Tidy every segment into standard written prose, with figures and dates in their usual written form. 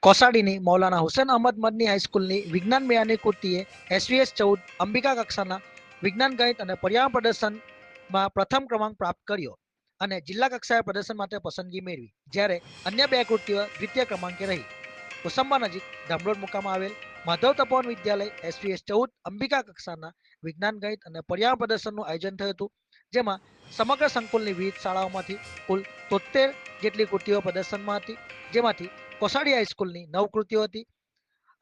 કોસાડીની મૌલાના હુસેન અહમદ મદની હાઈસ્કૂલની વિજ્ઞાન મેળાની કૃતિએ SVS 14 અંબિકા કક્ષાના વિજ્ઞાન ગણિત અને પર્યાવરણ પ્રદર્શનમાં પ્રથમ ક્રમાંક પ્રાપ્ત કર્યો અને જિલ્લા કક્ષાએ પ્રદર્શન માટે પસંદગી મેળવી, જ્યારે અન્ય બે કૃતિઓ દ્વિતીય ક્રમાંકે રહી. કોસંબા નજીક ધામરોડ મુકામે આવેલ માધવ તપોવન વિદ્યાલય SVS 14 અંબિકા કક્ષાના વિજ્ઞાન ગણિત અને પર્યાવરણ પ્રદર્શનનું આયોજન થયું હતું, જેમાં સમગ્ર સંકુલની વિવિધ શાળાઓમાંથી કુલ 73 જેટલી કૃતિઓ પ્રદર્શનમાં હતી, જેમાંથી કોસાડી હાઈસ્કૂલની 9 કૃતિઓ હતી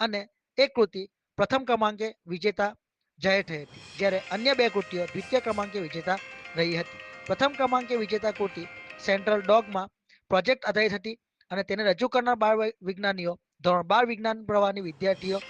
અને એક કૃતિ પ્રથમ ક્રમાંકે વિજેતા જાહેર થઈ હતી, જ્યારે અન્ય બે કૃતિઓ દ્વિતીય ક્રમાંકે વિજેતા રહી હતી. પ્રથમ ક્રમાંકે વિજેતા કૃતિ સેન્ટ્રલ ડોગમાં પ્રોજેક્ટ આધારિત હતી અને તેને રજૂ કરનાર 12 વિજ્ઞાનીઓ ધોરણ 12 વિજ્ઞાન પ્રવાહની વિદ્યાર્થીઓ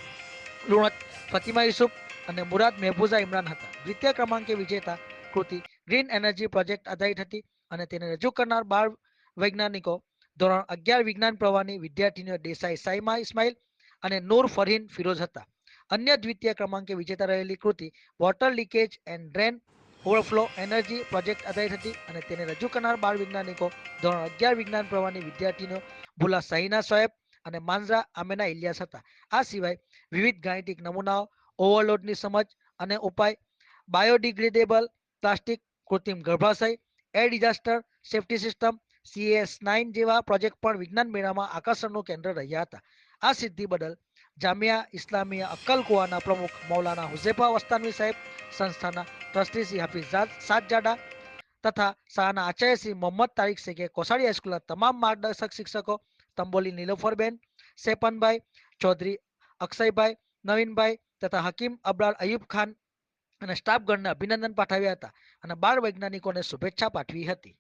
લુણત ફતિમા યુસુફ અને મુરાદ મહેબૂઝા ઇમરાન હતા. દ્વિતીય ક્રમાંકે વિજેતા કૃતિ ગ્રીન એનર્જી પ્રોજેક્ટ આધારિત હતી અને તેને રજૂ કરનાર 12 વૈજ્ઞાનિકો ધોરણ 11 વિજ્ઞાન પ્રવાહની વિદ્યાર્થીનીઓ દેસાઈ સાઈમા ઇસ્માઇલ અને નૂર ફરહીન ફિરોઝ હતા. અન્ય દ્વિતીય ક્રમાંકે વિજેતા રહેલી કૃતિ water leakage and drain overflow energy project આધારિત હતી અને તેને રજૂ કરનાર 12 વૈજ્ઞાનિકો ધોરણ 11 વિજ્ઞાન પ્રવાહની વિદ્યાર્થીનીઓ ભુલા સહીના શોએબ અને માંઝરા આમેના ઇલિયાસ હતા. આ સિવાય વિવિધ ગાણિતિક નમૂનાઓ, ઓવરલોડની સમજ અને ઉપાય, બાયોડિગ્રેડેબલ પ્લાસ્ટિક, કૃત્રિમ ગર્ભાશય, air disaster safety system, CS9 જેવા પ્રોજેક્ટ પણ વિજ્ઞાન મેળામાં આકર્ષણનું કેન્દ્ર રહ્યા હતા. આ સિદ્ધિ બદલ જામિયા ઇસ્લામિયા અક્કલ કુવાના પ્રમુખ મૌલાના હુઝેફા વસ્તાનવી સાહેબ, સંસ્થાના ટ્રસ્ટી શ્રી હાફિઝ સાતજાડા તથા શાળાના આચાર્ય શ્રી મોહમ્મદ તારીક શેખે કોસાડી હાઈસ્કૂલના તમામ માર્ગદર્શક શિક્ષકો તંબોલી નીલોફરબેન, સેપનભાઈ ચૌધરી, અક્ષયભાઈ, નવીનભાઈ તથા હકીમ અબરાર અયુબ ખાન અને સ્ટાફગણને અભિનંદન પાઠવ્યા હતા અને 12 વૈજ્ઞાનિકોને શુભેચ્છા પાઠવી હતી.